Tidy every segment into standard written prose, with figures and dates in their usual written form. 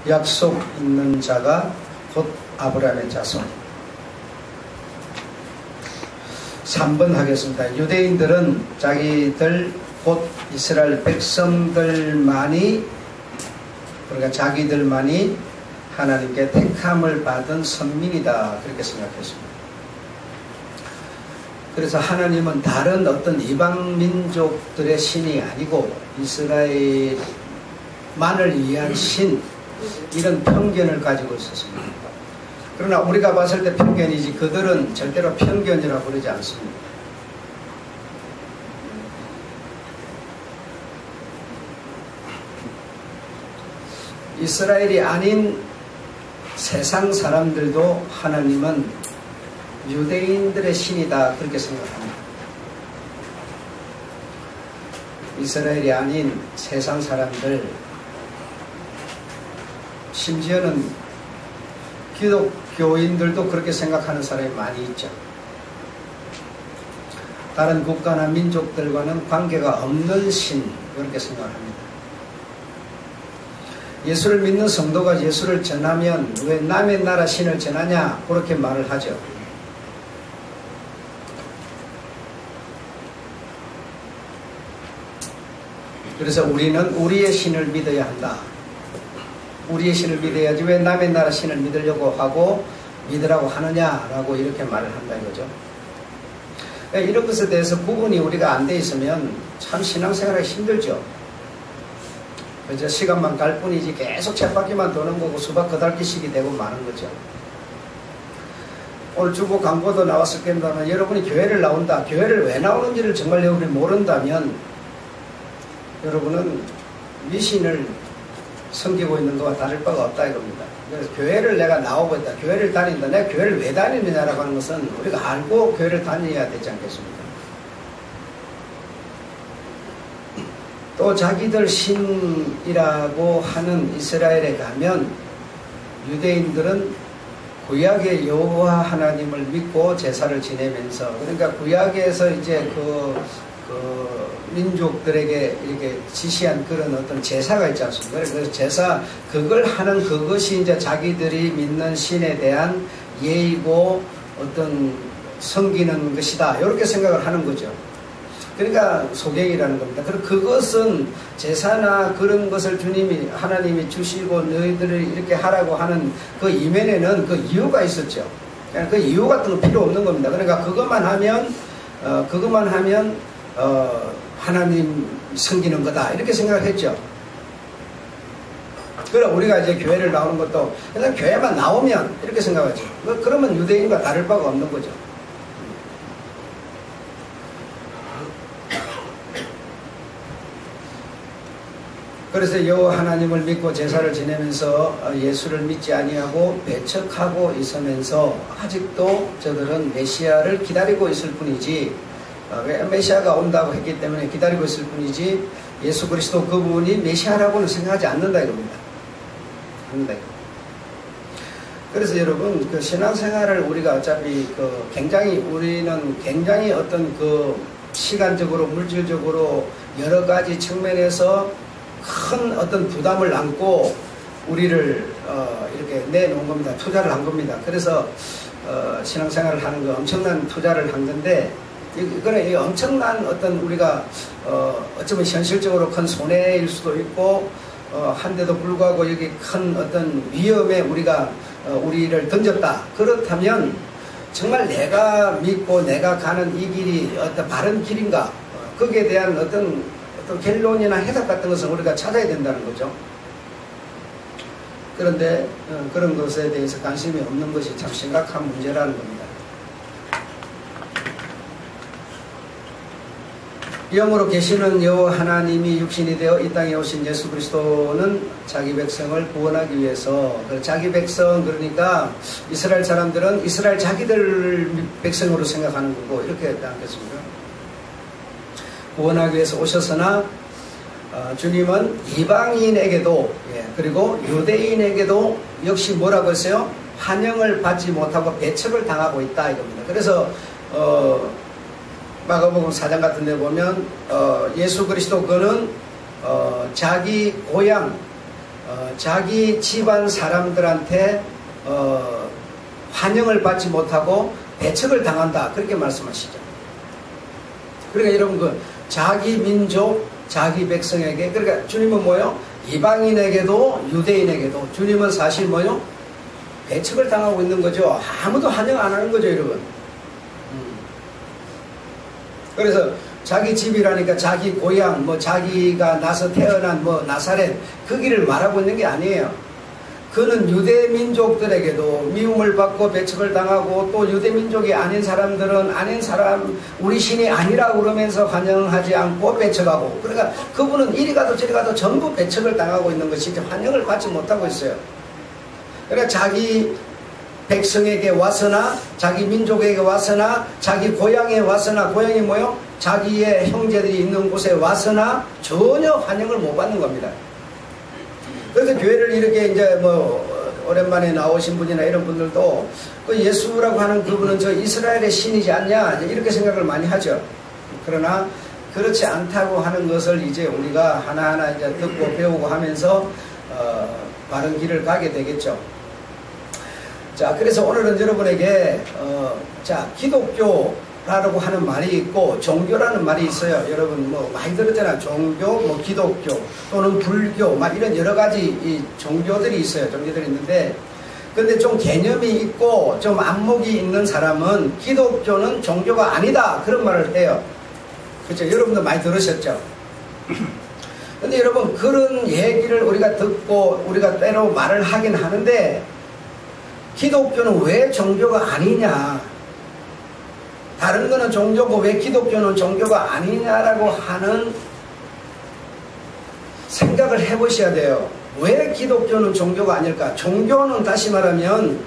약속 있는 자가 곧 아브라함의 자손. 3번 하겠습니다. 유대인들은 자기들 곧 이스라엘 백성들만이, 그러니까 자기들만이 하나님께 택함을 받은 선민이다, 그렇게 생각했습니다. 그래서 하나님은 다른 어떤 이방 민족들의 신이 아니고 이스라엘만을 위한 신, 이런 편견을 가지고 있었습니다. 그러나 우리가 봤을 때 편견이지 그들은 절대로 편견이라고 그러지 않습니다. 이스라엘이 아닌 세상 사람들도 하나님은 유대인들의 신이다, 그렇게 생각합니다. 이스라엘이 아닌 세상 사람들, 심지어는 기독교인들도 그렇게 생각하는 사람이 많이 있죠. 다른 국가나 민족들과는 관계가 없는 신, 그렇게 생각합니다. 예수를 믿는 성도가 예수를 전하면 왜 남의 나라 신을 전하냐, 그렇게 말을 하죠. 그래서 우리는 우리의 신을 믿어야 한다. 우리의 신을 믿어야지 왜 남의 나라 신을 믿으려고 하고 믿으라고 하느냐라고 이렇게 말을 한다 이거죠. 이런 것에 대해서 구분이 우리가 안 돼 있으면 참 신앙생활하기 힘들죠. 그저 시간만 갈 뿐이지 계속 쳇바퀴만 도는 거고 수박 거달기식이 되고 마는 거죠. 오늘 주보 광고도 나왔을 겁니다만 여러분이 교회를 나온다. 교회를 왜 나오는지를 정말 여러분이 모른다면 여러분은 미신을 섬기고 있는 것과 다를 바가 없다 이겁니다. 그래서 교회를 내가 나오고 있다. 교회를 다닌다. 내가 교회를 왜 다니느냐라고 하는 것은 우리가 알고 교회를 다녀야 되지 않겠습니까? 또 자기들 신이라고 하는 이스라엘에 가면 유대인들은 구약의 여호와 하나님을 믿고 제사를 지내면서, 그러니까 구약에서 이제 그 민족들에게 이렇게 지시한 그런 어떤 제사가 있지 않습니까? 그래서 제사, 그걸 하는 그것이 이제 자기들이 믿는 신에 대한 예의고 어떤 섬기는 것이다, 이렇게 생각을 하는 거죠. 그러니까 소경이라는 겁니다. 그리고 그것은 제사나 그런 것을 주님이, 하나님이 주시고 너희들을 이렇게 하라고 하는 그 이면에는 그 이유가 있었죠. 그러니까 그 이유 같은 거 필요 없는 겁니다. 그러니까 그것만 하면 하나님 섬기는 거다, 이렇게 생각했죠. 그럼 우리가 이제 교회를 나오는 것도 그냥 교회만 나오면 이렇게 생각하죠. 그러면 유대인과 다를 바가 없는 거죠. 그래서 여호와 하나님을 믿고 제사를 지내면서 예수를 믿지 아니하고 배척하고 있으면서 아직도 저들은 메시아를 기다리고 있을 뿐이지, 메시아가 온다고 했기 때문에 기다리고 있을 뿐이지 예수 그리스도 그분이 메시아라고는 생각하지 않는다 이겁니다. 그래서 여러분, 그 신앙생활을 우리가 어차피 우리는 굉장히 어떤 그 시간적으로 물질적으로 여러 가지 측면에서 큰 어떤 부담을 안고 우리를 이렇게 내놓은 겁니다. 투자를 한 겁니다. 그래서 신앙생활을 하는 거 엄청난 투자를 한 건데, 이거는 엄청난 어떤 우리가 어쩌면 현실적으로 큰 손해일 수도 있고 한데도 불구하고 여기 큰 어떤 위험에 우리를 던졌다. 그렇다면 정말 내가 믿고 내가 가는 이 길이 어떤 바른 길인가, 거기에 대한 어떤 결론이나 해답 같은 것을 우리가 찾아야 된다는 거죠. 그런데 그런 것에 대해서 관심이 없는 것이 참 심각한 문제라는 겁니다. 영으로 계시는 여호와 하나님이 육신이 되어 이 땅에 오신 예수 그리스도는 자기 백성을 구원하기 위해서, 자기 백성, 그러니까 이스라엘 사람들은 이스라엘 자기들 백성으로 생각하는 거고, 이렇게 했지 않겠습니까? 구원하기 위해서 오셨으나 주님은 이방인에게도, 그리고 유대인에게도 역시 뭐라고 했어요? 환영을 받지 못하고 배척을 당하고 있다 이겁니다. 그래서 마가복음 4장 같은 데 보면 예수 그리스도 그는 자기 고향, 자기 집안 사람들한테 환영을 받지 못하고 배척을 당한다. 그렇게 말씀하시죠. 그러니까 여러분 그 자기 민족, 자기 백성에게, 그러니까 주님은 뭐요? 이방인에게도 유대인에게도 주님은 사실 뭐요? 배척을 당하고 있는 거죠. 아무도 환영 안 하는 거죠, 여러분. 그래서 자기 집이라니까 자기 고향, 뭐 자기가 나서 태어난 뭐 나사렛 그 길을 말하고 있는 게 아니에요. 그는 유대 민족들에게도 미움을 받고 배척을 당하고 또 유대 민족이 아닌 사람들은 아닌 사람 우리 신이 아니라고 그러면서 환영하지 않고 배척하고, 그러니까 그분은 이리 가도 저리 가도 전부 배척을 당하고 있는 것이지 환영을 받지 못하고 있어요. 그러니까 자기 백성에게 와서나 자기 민족에게 와서나 자기 고향에 와서나, 고향이 뭐요? 자기의 형제들이 있는 곳에 와서나 전혀 환영을 못 받는 겁니다. 그래서 교회를 이렇게 이제 뭐 오랜만에 나오신 분이나 이런 분들도 그 예수라고 하는 그분은 저 이스라엘의 신이지 않냐 이렇게 생각을 많이 하죠. 그러나 그렇지 않다고 하는 것을 이제 우리가 하나하나 이제 듣고 배우고 하면서 바른 길을 가게 되겠죠. 자, 그래서 오늘은 여러분에게 자, 기독교라고 하는 말이 있고 종교라는 말이 있어요. 여러분 뭐 많이 들었잖아요. 종교, 뭐 기독교 또는 불교, 막 이런 여러 가지 이 종교들이 있어요. 종교들이 있는데, 근데 좀 개념이 있고 좀 안목이 있는 사람은 기독교는 종교가 아니다 그런 말을 해요. 그렇죠? 여러분도 많이 들으셨죠? 근데 여러분 그런 얘기를 우리가 듣고 우리가 때로 말을 하긴 하는데, 기독교는 왜 종교가 아니냐, 다른 거는 종교고 왜 기독교는 종교가 아니냐라고 하는 생각을 해보셔야 돼요. 왜 기독교는 종교가 아닐까? 종교는 다시 말하면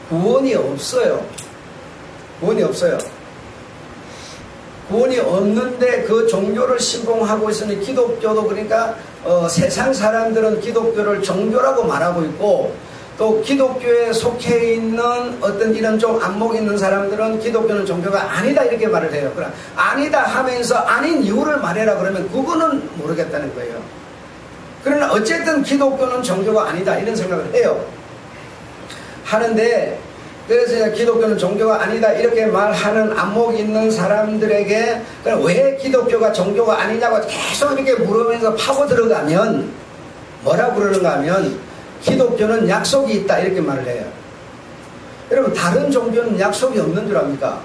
구원이 없어요. 구원이 없어요. 구원이 없는데 그 종교를 신봉하고 있으니 기독교도, 그러니까 세상 사람들은 기독교를 종교라고 말하고 있고, 또 기독교에 속해 있는 어떤 이런 좀 안목 있는 사람들은 기독교는 종교가 아니다 이렇게 말을 해요. 그러나 아니다 하면서 아닌 이유를 말해라 그러면 그거는 모르겠다는 거예요. 그러나 어쨌든 기독교는 종교가 아니다 이런 생각을 해요. 하는데, 그래서 기독교는 종교가 아니다 이렇게 말하는 안목 있는 사람들에게 왜 기독교가 종교가 아니냐고 계속 이렇게 물으면서 파고 들어가면 뭐라고 그러는가 하면, 기독교는 약속이 있다 이렇게 말을 해요. 여러분 다른 종교는 약속이 없는 줄 압니까?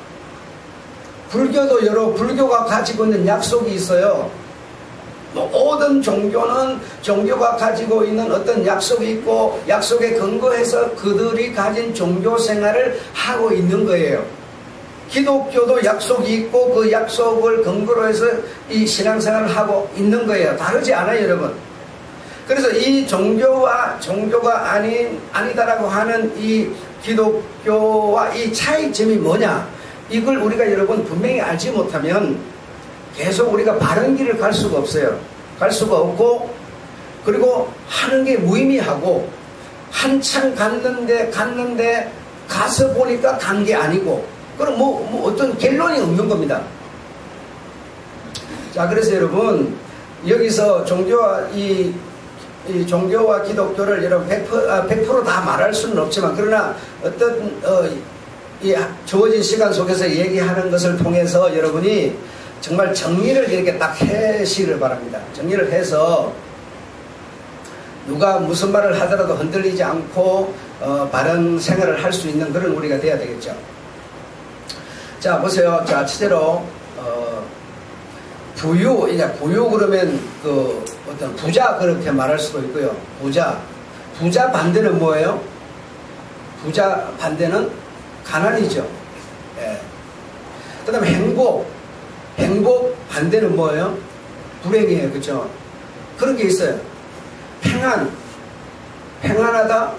불교도 불교가 가지고 있는 약속이 있어요. 모든 종교는 종교가 가지고 있는 어떤 약속이 있고 약속에 근거해서 그들이 가진 종교 생활을 하고 있는 거예요. 기독교도 약속이 있고 그 약속을 근거로 해서 이 신앙생활을 하고 있는 거예요. 다르지 않아요, 여러분. 그래서 이 종교와 종교가 아니다라고 하는 이 기독교와 이 차이점이 뭐냐, 이걸 우리가 여러분 분명히 알지 못하면 계속 우리가 바른 길을 갈 수가 없어요. 갈 수가 없고, 그리고 하는 게 무의미하고 한참 갔는데 가서 보니까 간 게 아니고, 그럼 뭐 어떤 결론이 없는 겁니다. 자, 그래서 여러분 여기서 종교와 이 종교와 기독교를 여러분 100% 다 말할 수는 없지만, 그러나 어떤 이 주어진 시간 속에서 얘기하는 것을 통해서 여러분이 정말 정리를 이렇게 딱 하시기를 바랍니다. 정리를 해서 누가 무슨 말을 하더라도 흔들리지 않고 바른 생활을 할 수 있는 그런 우리가 돼야 되겠죠. 자, 보세요. 자, 첫째로 부유, 이제 부유 그러면 그 어떤 부자 그렇게 말할 수도 있고요. 부자 반대는 뭐예요? 부자 반대는 가난이죠. 예. 그 다음에 행복 반대는 뭐예요? 불행이에요. 그렇죠? 그런 게 있어요. 평안하다.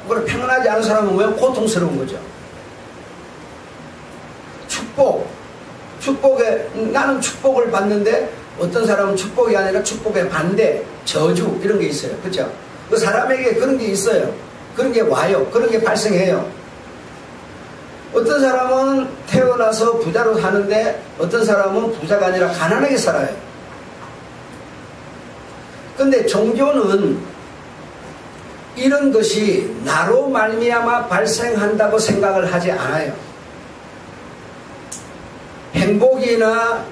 그럼 평안하지 않은 사람은 뭐예요? 고통스러운 거죠. 축복에 나는 축복을 받는데 어떤 사람은 축복이 아니라 축복의 반대, 저주 이런 게 있어요. 그렇죠? 그 사람에게 그런 게 있어요. 그런 게 와요. 그런 게 발생해요. 어떤 사람은 태어나서 부자로 사는데 어떤 사람은 부자가 아니라 가난하게 살아요. 근데 종교는 이런 것이 나로 말미암아 발생한다고 생각을 하지 않아요. 행복이나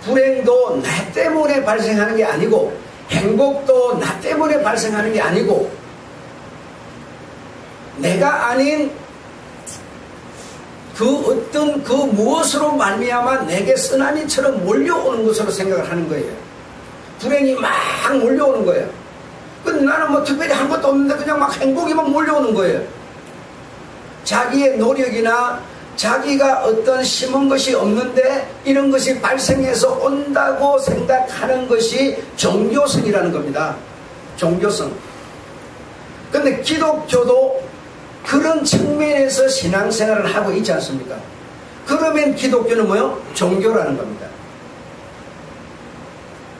불행도 나 때문에 발생하는 게 아니고, 행복도 나 때문에 발생하는 게 아니고, 내가 아닌 그 어떤 그 무엇으로 말미암아 내게 쓰나미처럼 몰려오는 것으로 생각을 하는 거예요. 불행이 막 몰려오는 거예요. 근데 나는 뭐 특별히 한 것도 없는데 그냥 막 행복이 막 몰려오는 거예요. 자기의 노력이나 자기가 어떤 심은 것이 없는데 이런 것이 발생해서 온다고 생각하는 것이 종교성이라는 겁니다. 종교성. 근데 기독교도 그런 측면에서 신앙생활을 하고 있지 않습니까? 그러면 기독교는 뭐요? 종교라는 겁니다.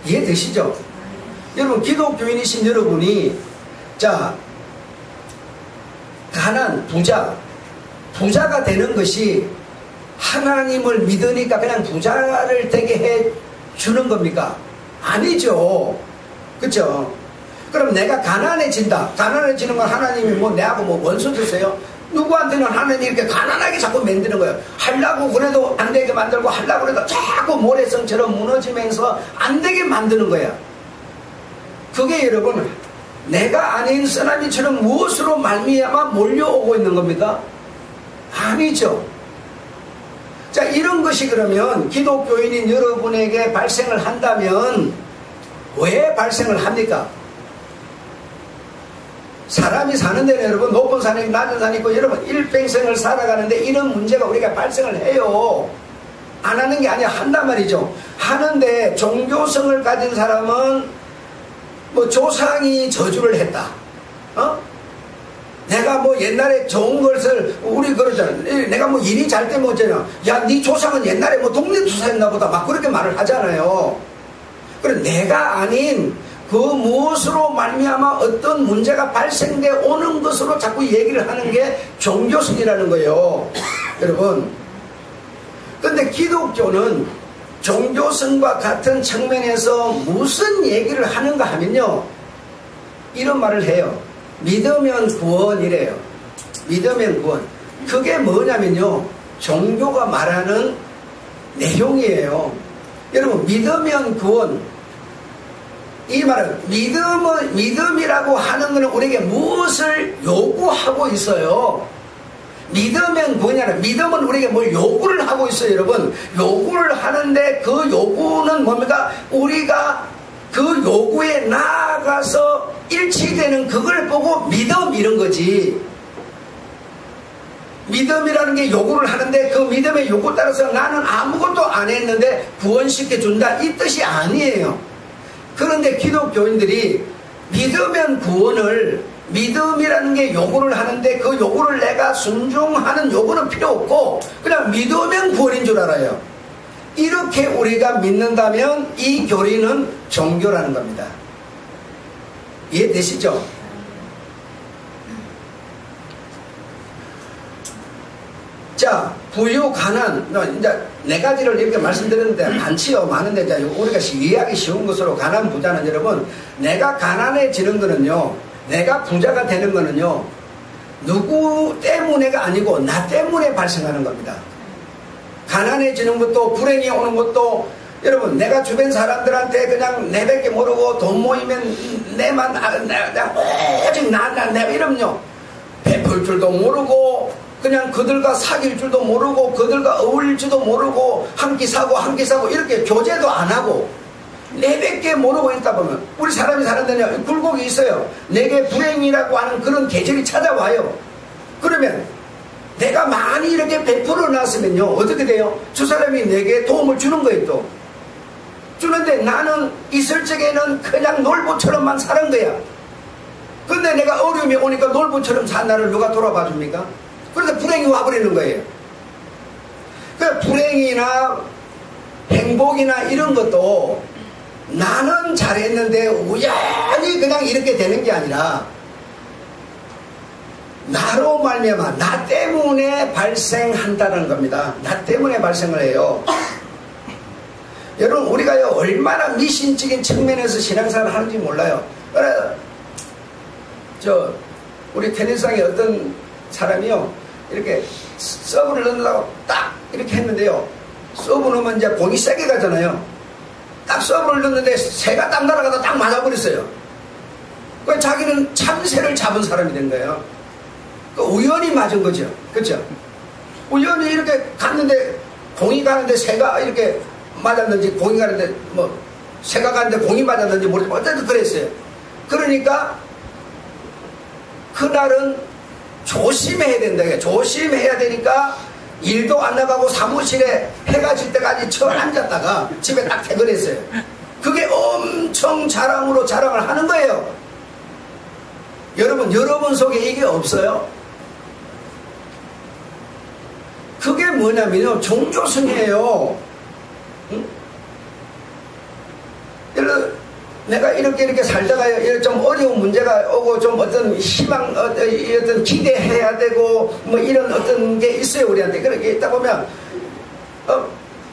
이해되시죠? 여러분, 기독교인이신 여러분이, 자, 가난, 부자가 되는 것이 하나님을 믿으니까 그냥 부자를 되게 해 주는 겁니까? 아니죠. 그쵸? 그럼 내가 가난해진다. 가난해지는 건 하나님이 뭐 내하고 뭐 원수 주세요? 누구한테는 하나님이 이렇게 가난하게 자꾸 만드는 거예요. 하려고 그래도 안 되게 만들고, 하려고 그래도 자꾸 모래성처럼 무너지면서 안 되게 만드는 거야. 그게 여러분, 내가 아닌 쓰나미처럼 무엇으로 말미암아 몰려오고 있는 겁니까? 아니죠. 자, 이런 것이 그러면 기독교인인 여러분에게 발생을 한다면 왜 발생을 합니까? 사람이 사는 데는 여러분 높은 산이 있고 낮은 산이 있고 여러분 일평생을 살아가는데 이런 문제가 우리가 발생을 해요. 안 하는 게 아니라 한단 말이죠. 하는데 종교성을 가진 사람은 뭐 조상이 저주를 했다. 내가 뭐 옛날에 좋은 것을 우리 그러잖아. 내가 뭐 일이 잘 되면 어쩌냐. 야, 네 조상은 옛날에 뭐 독립투사였나 보다. 막 그렇게 말을 하잖아요. 그래 내가 아닌 그 무엇으로 말미암아 어떤 문제가 발생돼 오는 것으로 자꾸 얘기를 하는 게 종교성이라는 거예요. 여러분. 근데 기독교는 종교성과 같은 측면에서 무슨 얘기를 하는가 하면요. 이런 말을 해요. 믿으면 구원이래요. 믿으면 구원. 그게 뭐냐면요. 종교가 말하는 내용이에요. 여러분, 믿으면 구원. 이 말은 믿음이라고 하는 것은 우리에게 무엇을 요구하고 있어요? 믿으면 구원이라. 믿음은 우리에게 뭘 요구를 하고 있어요, 여러분. 요구를 하는데 그 요구는 뭡니까? 우리가 그 요구에 나아가서 일치되는 그걸 보고 믿음 이런 거지. 믿음이라는 게 요구를 하는데 그 믿음의 요구 따라서 나는 아무것도 안 했는데 구원시켜준다 이 뜻이 아니에요. 그런데 기독교인들이 믿으면 구원을 믿음이라는 게 요구를 하는데 그 요구를 내가 순종하는 요구는 필요 없고 그냥 믿으면 구원인 줄 알아요. 이렇게 우리가 믿는다면 이 교리는 종교라는 겁니다. 이해되시죠? 자, 부유, 가난, 이제 네 가지를 이렇게 말씀드렸는데 많지요. 많은데 이제 우리가 이해하기 쉬운 것으로 가난, 부자는 여러분, 내가 가난해지는 거는요, 내가 부자가 되는 거는요, 누구 때문에가 아니고 나 때문에 발생하는 겁니다. 가난해지는 것도 불행이 오는 것도 여러분 내가 주변 사람들한테 그냥 내밖에 모르고 돈 모이면 내만 오직 내가 이러면요 베풀 줄도 모르고 그냥 그들과 사귈 줄도 모르고 그들과 어울릴 줄도 모르고 한 끼 사고 이렇게 교제도 안 하고 내밖에 모르고 있다 보면 우리 사람이 사는 데는 굴곡이 있어요. 내게 불행이라고 하는 그런 계절이 찾아와요. 그러면 내가 많이 이렇게 베풀어 놨으면요 어떻게 돼요? 저 사람이 내게 도움을 주는 거예요. 또 주는데 나는 있을 적에는 그냥 놀부처럼만 사는 거야. 근데 내가 어려움이 오니까 놀부처럼 산 나를 누가 돌아봐 줍니까? 그래서 불행이 와버리는 거예요. 그 불행이나 행복이나 이런 것도 나는 잘했는데 우연히 그냥 이렇게 되는 게 아니라 나로 말미암아 나 때문에 발생한다는 겁니다. 나 때문에 발생을 해요. 여러분 우리가요 얼마나 미신적인 측면에서 신앙생활을 하는지 몰라요. 우리 테니스장에 어떤 사람이요 이렇게 서브를 넣으려고 딱 이렇게 했는데요, 서브 넣으면 이제 공이 세게 가잖아요. 딱 서브를 넣는데 새가 딱 날아가다 딱 맞아버렸어요. 그 자기는 참새를 잡은 사람이 된 거예요. 그 우연히 맞은 거죠. 그렇죠? 우연히 이렇게 갔는데 공이 가는데 새가 이렇게 맞았는지, 공이 가는데 뭐 새가 가는데 공이 맞았는지 모르겠지만 어쨌든 그랬어요. 그러니까 그날은 조심해야 된다. 조심해야 되니까 일도 안 나가고 사무실에 해가 질 때까지 쳐 앉았다가 집에 딱 퇴근했어요. 그게 엄청 자랑을 하는 거예요. 여러분 속에 이게 없어요? 그게 뭐냐면요, 종교성이에요. 응? 내가 이렇게 살다가 좀 어려운 문제가 오고 좀 어떤 희망, 어떤 기대해야 되고 뭐 이런 어떤 게 있어요, 우리한테. 그렇게 있다 보면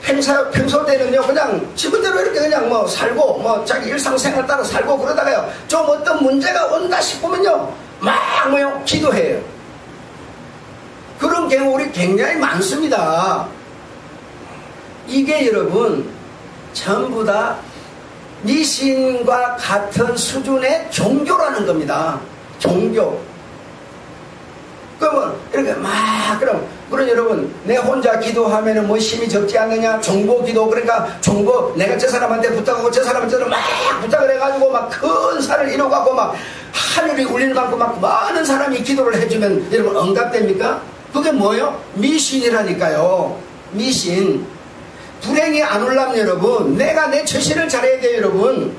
평소 때는요 그냥 지금대로 이렇게 그냥 뭐 살고 뭐 자기 일상생활 따라 살고 그러다가요 좀 어떤 문제가 온다 싶으면요 막 뭐요 기도해요. 그런 경우 우리 굉장히 많습니다. 이게 여러분 전부 다 미신과 같은 수준의 종교라는 겁니다. 종교. 그러면 이렇게 그럼 여러분 내 혼자 기도하면은 뭐 힘이 적지 않느냐? 종보 기도. 그러니까 종보 내가 저 사람한테 부탁하고 저 사람한테 막 부탁을 해가지고 막 큰 산을 이뤄가고 막 하늘이 울리는 만큼 막 많은 사람이 기도를 해주면 여러분 응답됩니까? 그게 뭐예요? 미신이라니까요. 미신. 불행이 안 올라면 여러분 내가 내 처신을 잘해야 돼요. 여러분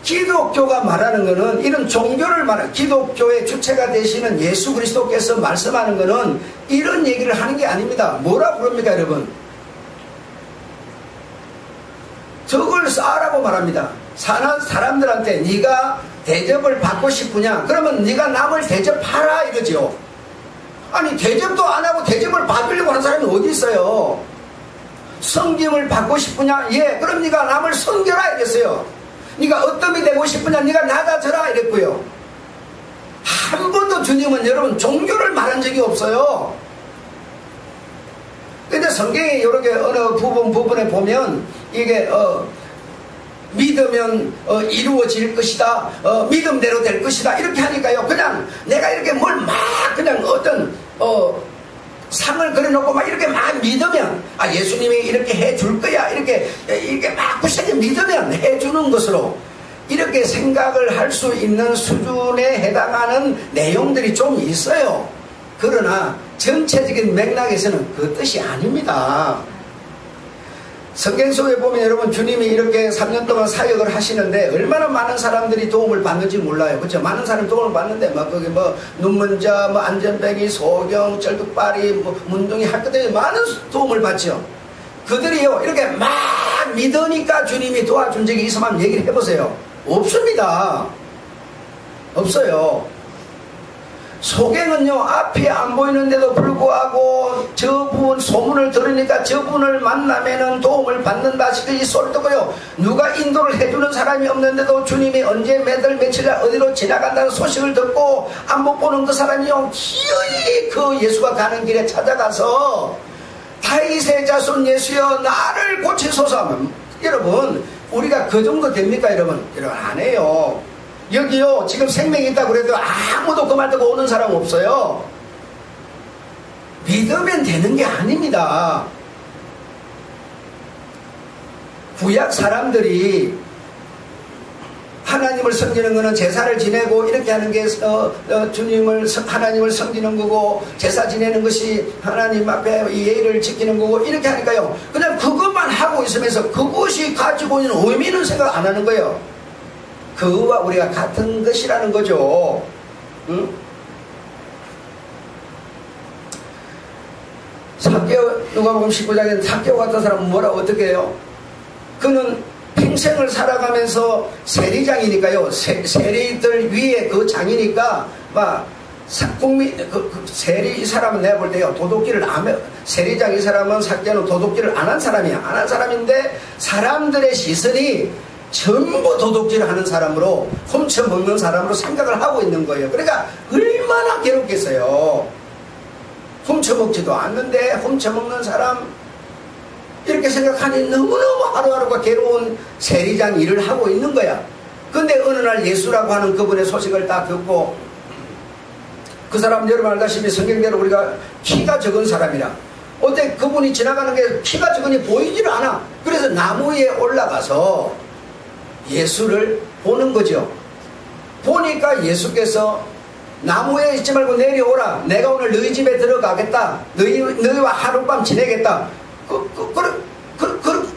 기독교가 말하는 거는 이런 종교를 말하는, 기독교의 주체가 되시는 예수 그리스도께서 말씀하는 거는 이런 얘기를 하는 게 아닙니다. 뭐라 부릅니까 여러분? 덕을 쌓으라고 말합니다. 사는 사람들한테 네가 대접을 받고 싶으냐? 그러면 네가 남을 대접하라 이거죠. 아니 대접도 안 하고 대접을 받으려고 하는 사람이 어디 있어요? 섬김을 받고 싶으냐? 예, 그럼 네가 남을 섬겨라 이랬어요. 네가 어떤이 되고 싶으냐? 네가 낮아져라 이랬고요. 한 번도 주님은 여러분 종교를 말한 적이 없어요. 근데 성경에 이렇게 어느 부분에 보면 이게 믿으면 이루어질 것이다, 믿음대로 될 것이다 이렇게 하니까요 그냥 내가 이렇게 뭘 막 그냥 어떤 상을 그려놓고 막 이렇게 막 믿으면 예수님이 이렇게 해줄 거야 이렇게 막 굳세게 믿으면 해주는 것으로 이렇게 생각을 할 수 있는 수준에 해당하는 내용들이 좀 있어요. 그러나 전체적인 맥락에서는 그 뜻이 아닙니다. 성경 속에 보면 여러분 주님이 이렇게 3년 동안 사역을 하시는데 얼마나 많은 사람들이 도움을 받는지 몰라요. 그렇죠? 많은 사람이 도움을 받는데 막 거기 뭐 눈먼자, 뭐 안전뱅이, 소경, 쩔뚝발이, 뭐 문둥이 할 것들이 많은 도움을 받죠. 그들이요 이렇게 막 믿으니까 주님이 도와준 적이 있으면 얘기를 해보세요. 없습니다. 없어요. 소경은요 앞이 안 보이는데도 불구하고 저분 소문을 들으니까 저분을 만나면은 도움을 받는다 시기 소리 듣고요 누가 인도를 해주는 사람이 없는데도 주님이 언제 며칠 어디로 지나간다는 소식을 듣고 안 못 보는 그 사람이요 기어이 그 예수가 가는 길에 찾아가서 다윗의 자손 예수여 나를 고치소서 하면 여러분 우리가 그 정도 됩니까 여러분? 여러분 안 해요. 여기요 지금 생명이 있다고 그래도 아무도 그 말 듣고 오는 사람 없어요. 믿으면 되는 게 아닙니다. 구약 사람들이 하나님을 섬기는 거는 제사를 지내고 이렇게 하는 게 하나님을 섬기는 거고 제사 지내는 것이 하나님 앞에 이 예의를 지키는 거고 이렇게 하니까요 그냥 그것만 하고 있으면서 그것이 가지고 있는 의미는 생각 안 하는 거예요. 그와 우리가 같은 것이라는 거죠. 응? 삭개오, 누가복음 19장에 삭개오 같은 사람은 뭐라 어떻게 해요? 그는 평생을 살아가면서 세리장이니까요 세리들 위에 그 장이니까 막 세리 이 사람은 내가 볼 때요, 도둑질을 안 해. 세리장 이 사람은 삭제는 도둑질을 안 한 사람이야. 안 한 사람인데 사람들의 시선이 전부 도둑질을 하는 사람으로, 훔쳐먹는 사람으로 생각을 하고 있는 거예요. 그러니까 얼마나 괴롭겠어요. 훔쳐먹지도 않는데 훔쳐먹는 사람 이렇게 생각하니 너무너무 하루하루가 괴로운 세리장 일을 하고 있는 거야. 근데 어느 날 예수라고 하는 그분의 소식을 딱 듣고, 그 사람 여러분 알다시피 성경대로 우리가 키가 적은 사람이라, 어때 그분이 지나가는 게 키가 적으니 보이지를 않아. 그래서 나무 위에 올라가서 예수를 보는 거죠. 보니까 예수께서 나무에 있지 말고 내려오라. 내가 오늘 너희 집에 들어가겠다. 너희와 하룻밤 지내겠다.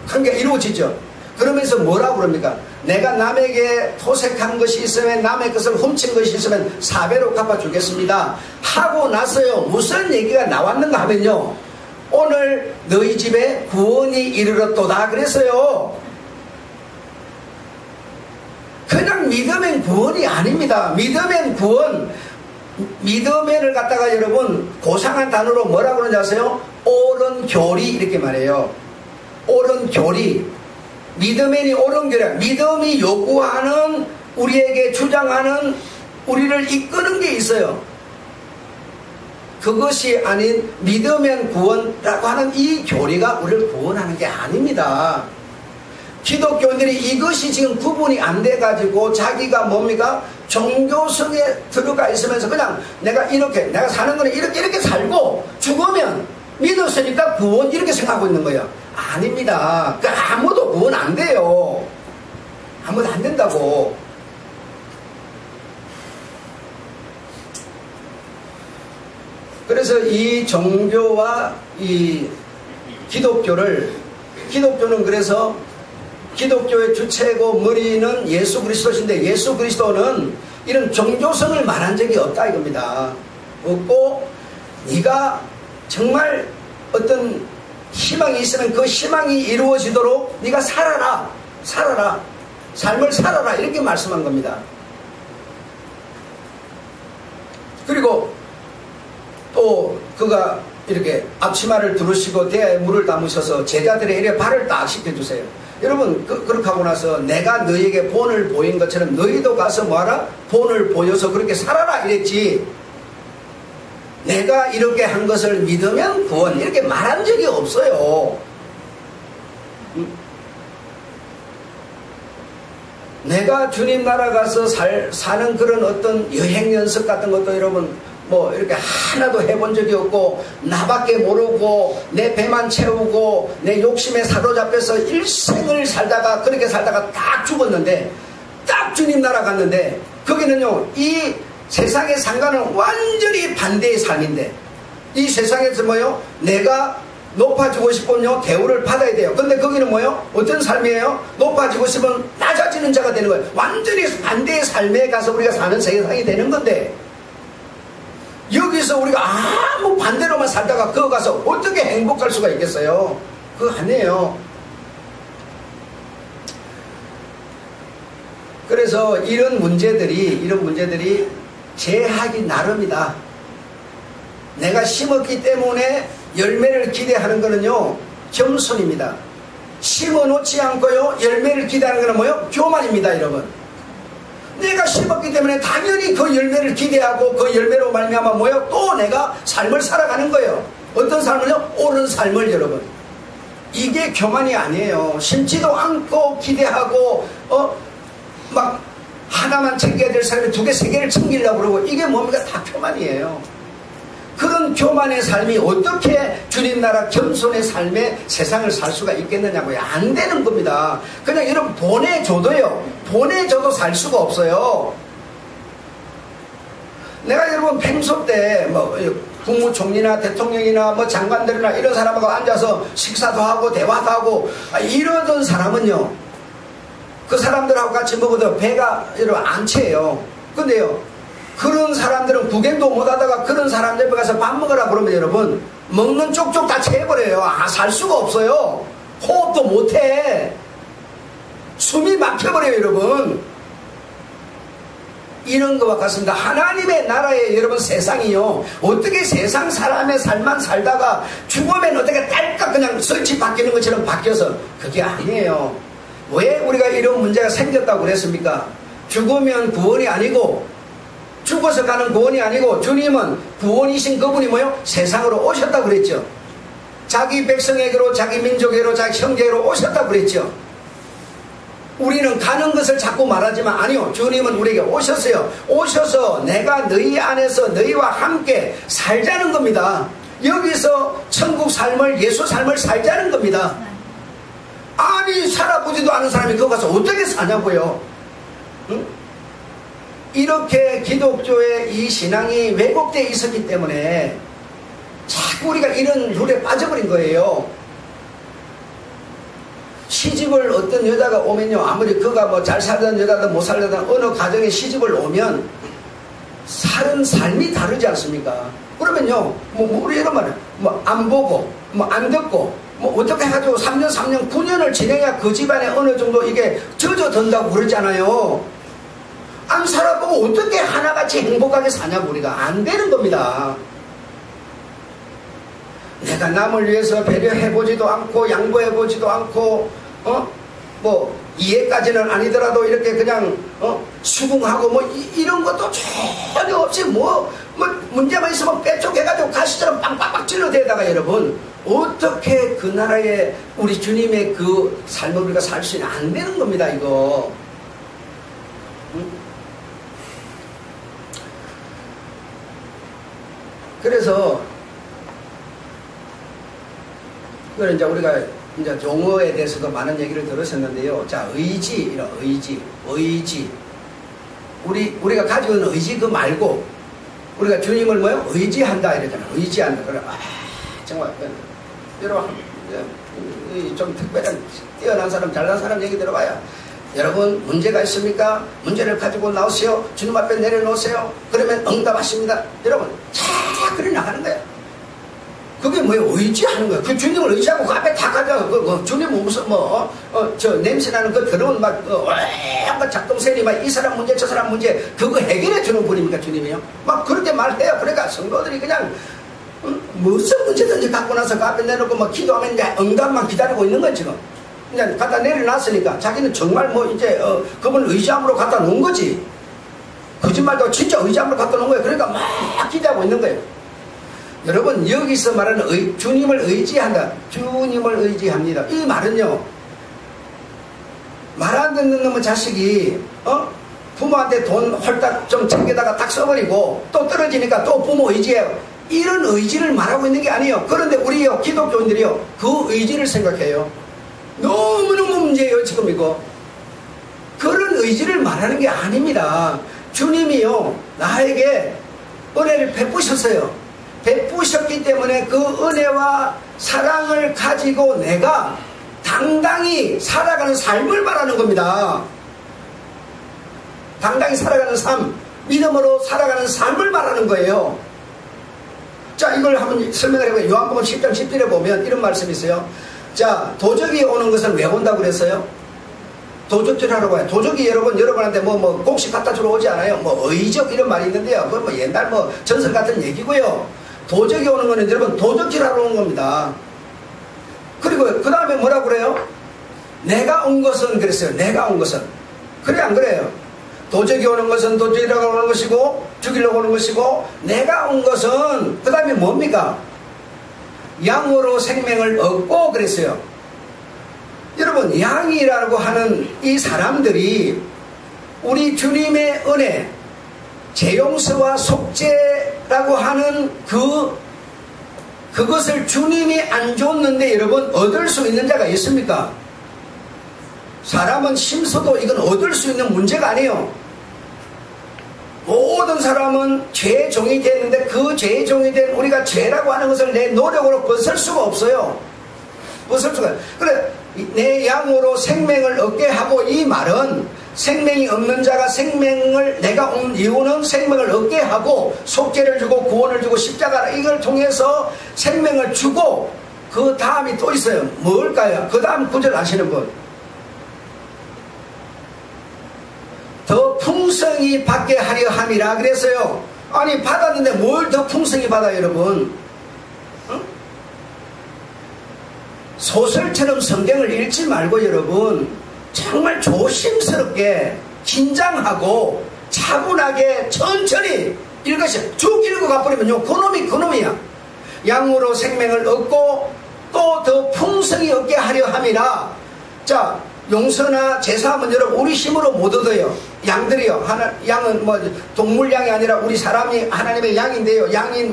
한 게 이루어지죠. 그러면서 뭐라고 그럽니까? 내가 남에게 토색한 것이 있으면, 남의 것을 훔친 것이 있으면 4배로 갚아주겠습니다 하고 나서요, 무슨 얘기가 나왔는가 하면요, 오늘 너희 집에 구원이 이르렀도다 그랬어요. 그냥 믿으면 구원이 아닙니다. 믿으면 구원, 믿으면을 갖다가 여러분 고상한 단어로 뭐라고 그러는지 아세요? 옳은 교리 이렇게 말해요. 옳은 교리. 믿으면이 옳은 교리야. 믿음이 요구하는, 우리에게 주장하는, 우리를 이끄는 게 있어요. 그것이 아닌 믿으면 구원이라고 하는 이 교리가 우리를 구원하는 게 아닙니다. 기독교인들이 이것이 지금 구분이 안 돼가지고 자기가 뭡니까? 종교성에 들어가 있으면서 그냥 내가 사는 거는 이렇게 살고 죽으면 믿었으니까 구원 이렇게 생각하고 있는 거예요. 아닙니다. 아무도 구원 안 돼요. 아무도 안 된다고. 그래서 이 종교와 이 기독교는 그래서 기독교의 주체고 머리는 예수 그리스도신데, 예수 그리스도는 이런 종교성을 말한 적이 없다 이겁니다. 없고, 네가 정말 어떤 희망이 있으면 그 희망이 이루어지도록 네가 살아라, 삶을 살아라 이렇게 말씀한 겁니다. 그리고 또 그가 이렇게 앞치마를 두르시고 대야에 물을 담으셔서 제자들의 일에 발을 딱 씻겨주세요. 여러분 그렇게 하고 나서 내가 너희에게 본을 보인 것처럼 너희도 가서 뭐하라? 본을 보여서 그렇게 살아라 이랬지, 내가 이렇게 한 것을 믿으면 구원 이렇게 말한 적이 없어요. 내가 주님 나라 가서 사는 그런 어떤 여행 연습 같은 것도 여러분 뭐 이렇게 하나도 해본 적이 없고, 나밖에 모르고 내 배만 채우고 내 욕심에 사로잡혀서 일생을 살다가 그렇게 살다가 딱 죽었는데, 딱 주님 나라 갔는데 거기는요 이 세상의 상관은 완전히 반대의 삶인데, 이 세상에서 뭐요? 내가 높아지고 싶으면요 대우를 받아야 돼요. 근데 거기는 뭐요? 어떤 삶이에요? 높아지고 싶으면 낮아지는 자가 되는 거예요. 완전히 반대의 삶에 가서 우리가 사는 세상이 되는 건데, 여기서 우리가 아무 반대로만 살다가 그거 가서 어떻게 행복할 수가 있겠어요? 그거 아니에요. 그래서 이런 문제들이 제하기 나름이다. 내가 심었기 때문에 열매를 기대하는 거는요 겸손입니다. 심어놓지 않고요 열매를 기대하는 거는 뭐요? 교만입니다. 여러분, 내가 심었기 때문에 당연히 그 열매를 기대하고 그 열매로 말미암아 뭐요? 또 내가 삶을 살아가는 거예요. 어떤 삶을요? 옳은 삶을. 여러분, 이게 교만이 아니에요. 심지도 않고 기대하고 막 하나만 챙겨야 될 사람이 2개, 3개를 챙기려고 그러고, 이게 뭡니까? 다 교만이에요. 그런 교만의 삶이 어떻게 주님 나라 겸손의 삶에 세상을 살 수가 있겠느냐고요. 안 되는 겁니다. 그냥 여러분 보내줘도 살 수가 없어요. 내가 여러분 평소 때 뭐 국무총리나 대통령이나 뭐 장관들이나 이런 사람하고 앉아서 식사도 하고 대화도 하고 이러던 사람은요, 그 사람들하고 같이 먹어도 배가 여러분 안 채요. 근데요, 그런 사람들은 구경도 못하다가 그런 사람들 옆에 가서 밥 먹으라 그러면 여러분 먹는 쪽쪽 다 채워버려요. 살 수가 없어요. 호흡도 못해. 숨이 막혀버려요. 여러분, 이런 것과 같습니다. 하나님의 나라에 여러분 세상이요. 어떻게 세상 사람의 삶만 살다가 죽으면 어떻게 딸깍 그냥 설치 바뀌는 것처럼 바뀌어서 그게 아니에요. 왜 우리가 이런 문제가 생겼다고 그랬습니까? 죽으면 구원이 아니고 죽어서 가는 구원이 아니고 주님은 구원이신 그분이 뭐요? 세상으로 오셨다고 그랬죠. 자기 백성에게로 자기 민족에게로 자기 형제로 오셨다고 그랬죠. 우리는 가는 것을 자꾸 말하지만 아니요. 주님은 우리에게 오셨어요. 오셔서 내가 너희 안에서 너희와 함께 살자는 겁니다. 여기서 천국 삶을 예수 삶을 살자는 겁니다. 아니 살아보지도 않은 사람이 거기 가서 어떻게 사냐고요. 응? 이렇게 기독교의 이 신앙이 왜곡되어 있었기 때문에 자꾸 우리가 이런 룰에 빠져버린 거예요. 시집을 어떤 여자가 오면요, 아무리 그가 뭐 잘 살던 여자든 못 살던 어느 가정에 시집을 오면 사는 삶이 다르지 않습니까? 그러면요, 우리 이런 말은 뭐 안 보고 뭐 안 듣고 뭐 어떻게 해가지고 3년 3년 9년을 지내야 그 집안에 어느 정도 이게 젖어든다고 그러잖아요. 안 살아보고 어떻게 하나같이 행복하게 사냐고. 우리가 안 되는 겁니다. 내가 남을 위해서 배려해보지도 않고 양보해보지도 않고 뭐 이해까지는 아니더라도 이렇게 그냥 수긍하고 뭐 이런 것도 전혀 없이 뭐 문제만 있으면 빼쪽해가지고 가시처럼 빵빵빵 찔러대다가 여러분 어떻게 그 나라에 우리 주님의 그 삶을 우리가 살 수 있는 안 되는 겁니다. 이거. 그래서 그걸 이제 우리가 이제 용어에 대해서도 많은 얘기를 들으셨는데요. 자, 의지, 이런 의지. 우리가 가지고 있는 의지 그 말고 우리가 주님을 뭐요? 의지한다 이러잖아. 의지한다. 그래, 정말 여러분 좀 특별한 뛰어난 사람, 잘난 사람 얘기 들어봐요. 여러분 문제가 있습니까? 문제를 가지고 나오세요. 주님 앞에 내려놓으세요. 그러면 응답하십니다. 여러분 자 그래 나가는 거예요. 그게 뭐예요? 의지하는 거예요. 그 주님을 의지하고 그 앞에 다 가자. 주님은 무슨 저 냄새나는 그 더러운 막 작동생이 막 이 사람 문제 저 사람 문제 그거 해결해 주는 분입니까 주님이요? 막 그렇게 말해요. 그러니까 성도들이 그냥 무슨 문제든지 갖고 나서 그 앞에 내놓고 막 기도하면 이제 응답만 기다리고 있는 거지 지금. 그냥 갖다 내려놨으니까 자기는 정말 뭐 이제 그분 의지함으로 갖다 놓은 거지. 거짓말도 진짜 의지함으로 갖다 놓은 거예요. 그러니까 막 기대하고 있는 거예요. 여러분 여기서 말하는 주님을 의지한다. 주님을 의지합니다. 이 말은요, 말 안 듣는 놈의 자식이 부모한테 돈 홀딱 좀 챙겨다가 딱 써버리고 또 떨어지니까 또 부모 의지해요. 이런 의지를 말하고 있는 게 아니에요. 그런데 우리요 기독교인들이요 그 의지를 생각해요. 너무너무 문제예요 지금 이거. 그런 의지를 말하는 게 아닙니다. 주님이요 나에게 은혜를 베푸셨어요. 베푸셨기 때문에 그 은혜와 사랑을 가지고 내가 당당히 살아가는 삶을 말하는 겁니다. 당당히 살아가는 삶, 믿음으로 살아가는 삶을 말하는 거예요. 자, 이걸 한번 설명을 해보면 요한복음 10장 10절에 보면 이런 말씀이 있어요. 자, 도적이 오는 것은 왜 온다고 그랬어요? 도적질 하러 가요. 도적이 여러분한테 뭐 곡식 갖다 주러 오지 않아요. 뭐 의적 이런 말이 있는데요. 그건 뭐 옛날 뭐 전설 같은 얘기고요. 도적이 오는 거는 여러분 도적질 하러 오는 겁니다. 그리고 그 다음에 뭐라고 그래요? 내가 온 것은 그랬어요. 내가 온 것은. 그래 안 그래요? 도적이 오는 것은 도적이라고 오는 것이고 죽이려고 오는 것이고 내가 온 것은 그 다음에 뭡니까? 양으로 생명을 얻고 그랬어요. 여러분 양이라고 하는 이 사람들이 우리 주님의 은혜 재용서와 속죄라고 하는 그것을 주님이 안 줬는데 여러분 얻을 수 있는 자가 있습니까? 사람은 심서도 이건 얻을 수 있는 문제가 아니에요. 모든 사람은 죄의 종이 됐는데 그 죄의 종이 된 우리가 죄라고 하는 것을 내 노력으로 벗을 수가 없어요. 벗을 수가. 그래 내 양으로 생명을 얻게 하고 이 말은 생명이 없는 자가 생명을 내가 온 이유는 생명을 얻게 하고 속죄를 주고 구원을 주고 십자가 이걸 통해서 생명을 주고 그 다음이 또 있어요. 뭘까요? 그 다음 구절 아시는 분? 더 풍성히 받게 하려 함이라 그랬어요. 아니 받았는데 뭘 더 풍성히 받아요 여러분? 응? 소설처럼 성경을 읽지 말고 여러분 정말 조심스럽게 긴장하고 차분하게 천천히 읽으셔. 쭉 읽어 가버리면요 그놈이야. 양으로 생명을 얻고 또 더 풍성히 얻게 하려 함이라. 자, 용서나 제사하면 여러분 우리 힘으로 못 얻어요. 양들이요. 양은 뭐 동물양이 아니라 우리 사람이 하나님의 양인데요. 양인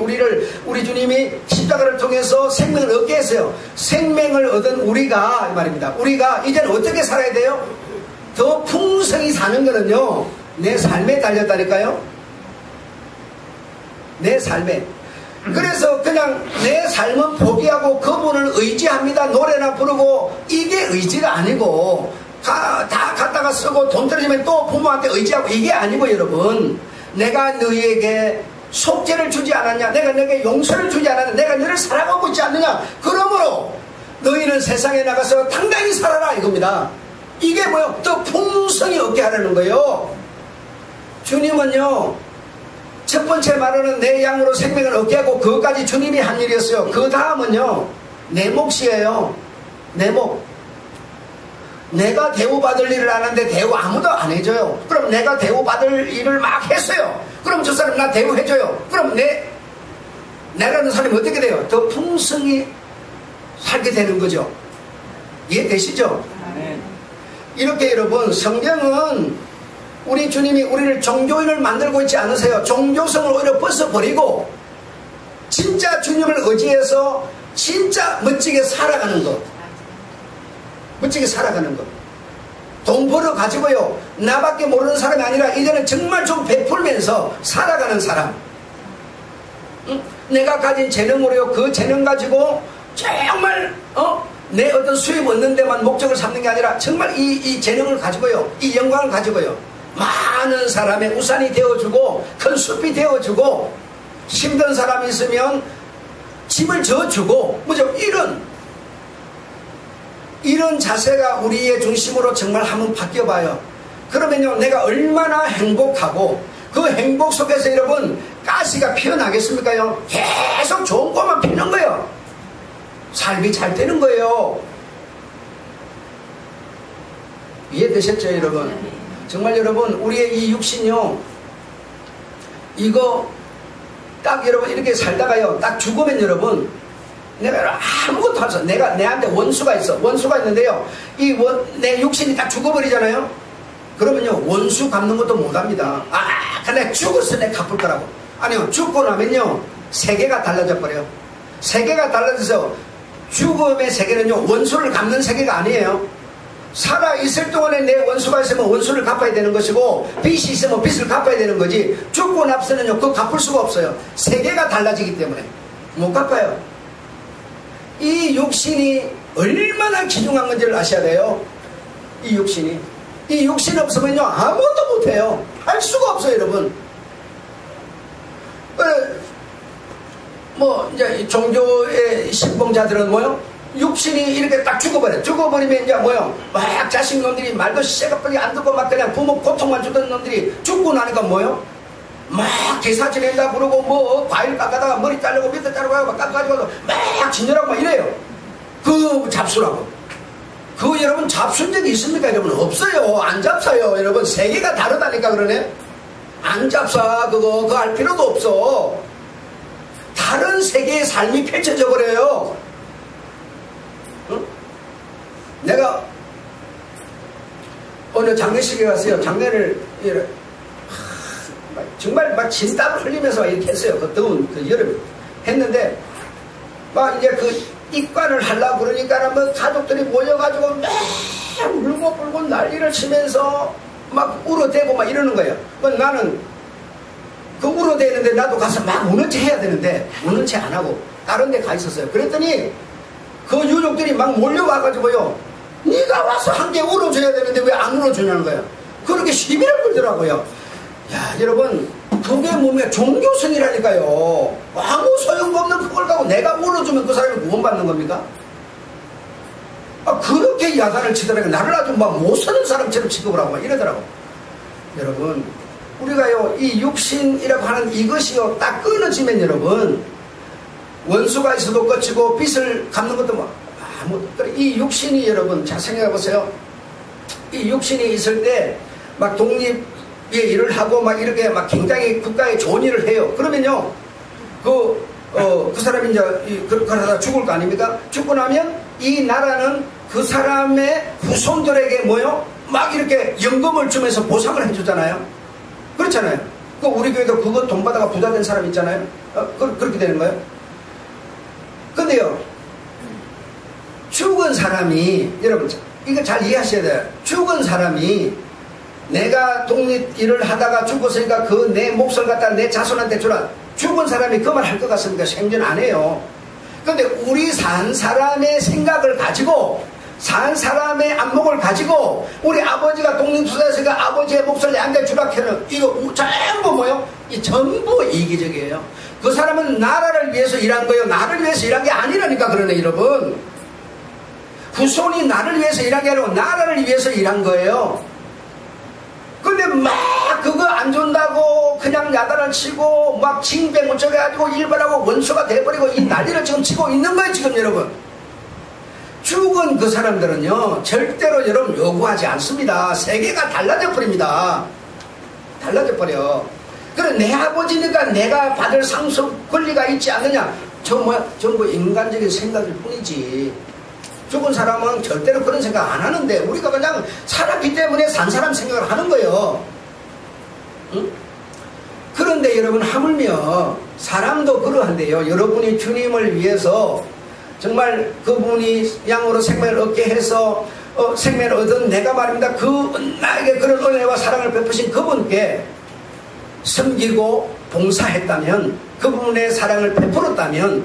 우리 주님이 십자가를 통해서 생명을 얻게 했어요. 생명을 얻은 우리가 말입니다. 우리가 이제는 어떻게 살아야 돼요? 더 풍성히 사는 거는요 내 삶에 달렸다니까요. 내 삶에. 그래서 그냥 내 삶은 포기하고 그분을 의지합니다. 노래나 부르고 이게 의지가 아니고 다 갖다가 쓰고 돈 떨어지면 또 부모한테 의지하고 이게 아니고 여러분 내가 너희에게 속죄를 주지 않았냐, 내가 너에게 용서를 주지 않았냐, 내가 너를 사랑하고 있지 않느냐, 그러므로 너희는 세상에 나가서 당당히 살아라 이겁니다. 이게 뭐요? 또 풍성히 얻게 하려는 거예요. 주님은요 첫 번째 말로는 내 양으로 생명을 얻게 하고 그것까지 주님이 한 일이었어요. 그 다음은요 내 몫이에요. 내 몫. 내가 대우받을 일을 안 하는데 대우 아무도 안 해줘요. 그럼 내가 대우받을 일을 막 했어요. 그럼 저 사람 나 대우해줘요. 그럼 내라는 사람이 어떻게 돼요? 더 풍성히 살게 되는 거죠. 이해되시죠? 네. 이렇게 여러분 성경은 우리 주님이 우리를 종교인을 만들고 있지 않으세요. 종교성을 오히려 벗어버리고 진짜 주님을 의지해서 진짜 멋지게 살아가는 것. 멋지게 살아가는 것. 돈 벌어 가지고요 나밖에 모르는 사람이 아니라 이제는 정말 좀 베풀면서 살아가는 사람. 응? 내가 가진 재능으로요 그 재능 가지고 정말 내 어떤 수입 얻는 데만 목적을 삼는 게 아니라 정말 이 재능을 가지고요 이 영광을 가지고요 많은 사람의 우산이 되어주고 큰 숲이 되어주고 힘든 사람이 있으면 집을 져주고 뭐죠? 이런 자세가 우리의 중심으로 정말 한번 바뀌어봐요. 그러면요 내가 얼마나 행복하고 그 행복 속에서 여러분 가시가 피어나겠습니까요? 계속 좋은 것만 피는 거예요. 삶이 잘 되는 거예요. 이해되셨죠 여러분? 정말 여러분 우리의 이 육신이요 이거 딱 여러분 이렇게 살다가요 딱 죽으면 여러분 내가 아무것도 할 수 없어. 내한테 원수가 있어. 원수가 있는데요 내 육신이 딱 죽어버리잖아요. 그러면요 원수 갚는 것도 못합니다. 근데 죽었어 내가 갚을 거라고. 아니요 죽고 나면요 세계가 달라져 버려요. 세계가 달라져서 죽음의 세계는요 원수를 갚는 세계가 아니에요. 살아있을 동안에 내 원수가 있으면 원수를 갚아야 되는 것이고 빚이 있으면 빚을 갚아야 되는 거지 죽고 나서는요 그거 갚을 수가 없어요. 세계가 달라지기 때문에 못 갚아요. 이 육신이 얼마나 귀중한 건지를 아셔야 돼요. 이 육신 없으면요 아무것도 못해요. 할 수가 없어요 여러분. 뭐 이제 종교의 신봉자들은 뭐요? 육신이 이렇게 딱 죽어버리면 이제 뭐요? 막 자식놈들이 말도 새갑하게 안 듣고 막 그냥 부모 고통만 주던 놈들이 죽고 나니까 뭐요? 막 기사 지낸다 부르고 뭐 과일 깎아다가 머리 자르고 밑에 자르고 막 깎아가지고 막 진열하고 막 이래요. 그 잡수라고. 그 여러분 잡순 적이 있습니까 여러분? 없어요. 안 잡사요 여러분. 세계가 다르다니까 그러네. 안 잡사 그거 할 필요도 없어. 다른 세계의 삶이 펼쳐져 버려요. 응? 내가 어느 장례식에 갔어요. 장례를 정말 막 진땀을 흘리면서 이렇게 했어요. 그 더운 그 여름에 했는데 막 이제 그 입관을 하려고 그러니까 뭐 가족들이 모여가지고 막 울고 불고 난리를 치면서 막 울어대고 막 이러는 거예요. 나는 그 울어대는데 나도 가서 막 우는 체 해야 되는데 우는 체 안 하고 다른 데 가 있었어요. 그랬더니 그 유족들이 막 몰려와가지고요 네가 와서 함께 울어줘야 되는데 왜 안 울어주냐는 거예요. 그렇게 시비를 걸더라고요. 야 여러분 그게 몸에 종교성이라니까요. 아무 소용도 없는 그걸 갖고 내가 울어주면 그 사람이 구원받는 겁니까? 그렇게 야단을 치더라고요. 나를 아주 막 못쓰는 사람처럼 취급을 하고 막 이러더라고. 여러분, 우리가요, 이 육신이라고 하는 이것이요, 딱 끊어지면 여러분, 원수가 있어도 끝이고, 빚을 갚는 것도 뭐, 그래, 이 육신이 여러분, 잘 생각해 보세요. 이 육신이 있을 때, 막 독립의 일을 하고, 막 이렇게 막 굉장히 국가에 좋은 일을 해요. 그러면요, 그 사람이 이제, 그러다 죽을 거 아닙니까? 죽고 나면, 이 나라는 그 사람의 후손들에게 뭐요? 막 이렇게 연금을 주면서 보상을 해주잖아요. 그렇잖아요. 우리 교회도 그거 돈 받아가 부자 된 사람 있잖아요. 그렇게 되는 거예요. 근데요, 죽은 사람이, 여러분, 이거 잘 이해하셔야 돼요. 죽은 사람이 내가 독립 일을 하다가 죽었으니까 그 내 몫을 갖다 내 자손한테 주라. 죽은 사람이 그 말 할 것 같습니까? 생전 안 해요. 근데 우리 산 사람의 생각을 가지고, 산 사람의 안목을 가지고, 우리 아버지가 독립투사했으니까 아버지의 몫을 내한테 주라 캐는, 이거 전부 뭐요? 이 전부 이기적이에요. 그 사람은 나라를 위해서 일한 거예요. 나를 위해서 일한 게 아니라니까 그러네, 여러분. 후손이 나를 위해서 일한 게 아니고 나라를 위해서 일한 거예요. 근데 막 그거 안 준다고 그냥 야단을 치고 막 징백 못쳐가지고 일반하고 원수가 돼버리고 이 난리를 지금 치고 있는 거예요, 지금 여러분. 죽은 그 사람들은요, 절대로 여러분 요구하지 않습니다. 세계가 달라져 버립니다. 달라져 버려. 그래, 내 아버지니까 내가 받을 상속 권리가 있지 않느냐. 전부 인간적인 생각일 뿐이지. 죽은 사람은 절대로 그런 생각 안 하는데, 우리가 그냥 살았기 때문에 산 사람 생각을 하는 거예요. 응? 그런데 여러분, 하물며 사람도 그러한데요. 여러분이 주님을 위해서 정말 그분이 양으로 생명을 얻게 해서 생명을 얻은 내가 말입니다. 나에게 그런 은혜와 사랑을 베푸신 그분께 섬기고 봉사했다면, 그분의 사랑을 베풀었다면,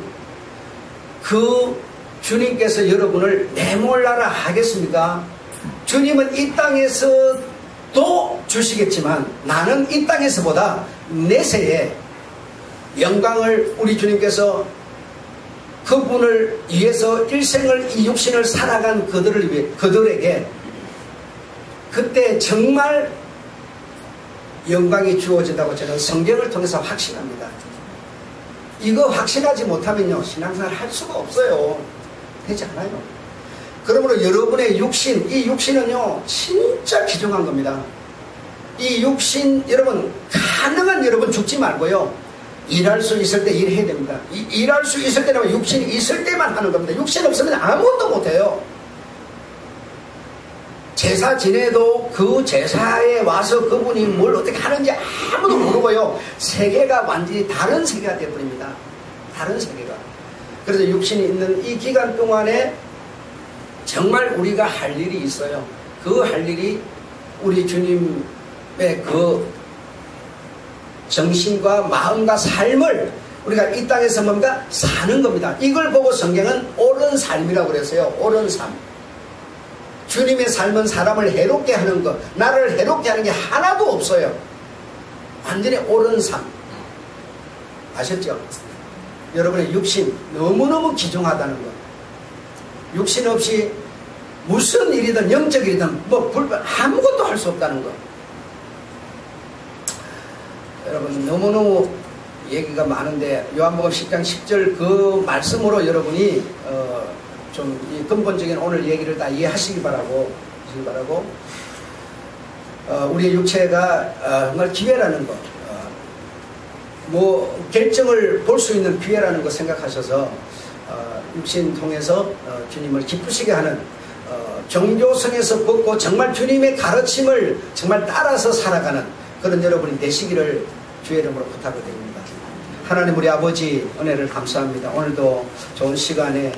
그 주님께서 여러분을 내몰라라 하겠습니까? 주님은 이 땅에서도 주시겠지만, 나는 이 땅에서보다 내세에 영광을 우리 주님께서 그분을 위해서 일생을 이 육신을 살아간 그들에게 그때 정말 영광이 주어진다고 저는 성경을 통해서 확신합니다. 이거 확신하지 못하면요, 신앙생활 할 수가 없어요. 되지 않아요. 그러므로 여러분의 육신, 이 육신은요, 진짜 귀중한 겁니다. 이 육신, 여러분, 가능한 여러분 죽지 말고요, 일할 수 있을 때 일해야 됩니다. 일할 수 있을 때는 육신이 있을 때만 하는 겁니다. 육신 없으면 아무것도 못해요. 제사 지내도 그 제사에 와서 그분이 뭘 어떻게 하는지 아무도 모르고요, 세계가 완전히 다른 세계가 되어버립니다. 다른 세계가. 그래서 육신이 있는 이 기간 동안에 정말 우리가 할 일이 있어요. 그 할 일이 우리 주님의 그 정신과 마음과 삶을 우리가 이 땅에서 뭔가 사는 겁니다. 이걸 보고 성경은 옳은 삶이라고 그랬어요. 옳은 삶. 주님의 삶은 사람을 해롭게 하는 것, 나를 해롭게 하는 게 하나도 없어요. 완전히 옳은 삶. 아셨죠? 여러분의 육신 너무너무 귀중하다는 것. 육신 없이 무슨 일이든 영적 일이든 아무것도 할 수 없다는 것. 여러분, 너무너무 얘기가 많은데 요한복음 10장 10절 그 말씀으로 여러분이 좀 이 근본적인 오늘 얘기를 다 이해하시기 바라고 우리의 육체가 정말 기회라는 것, 결정을 볼 수 있는 기회라는 것 생각하셔서 육신 통해서 주님을 기쁘시게 하는 종교성에서 벗고 정말 주님의 가르침을 정말 따라서 살아가는 그런 여러분이 되시기를 주의 이름으로 부탁을 드립니다. 하나님, 우리 아버지 은혜를 감사합니다. 오늘도 좋은 시간에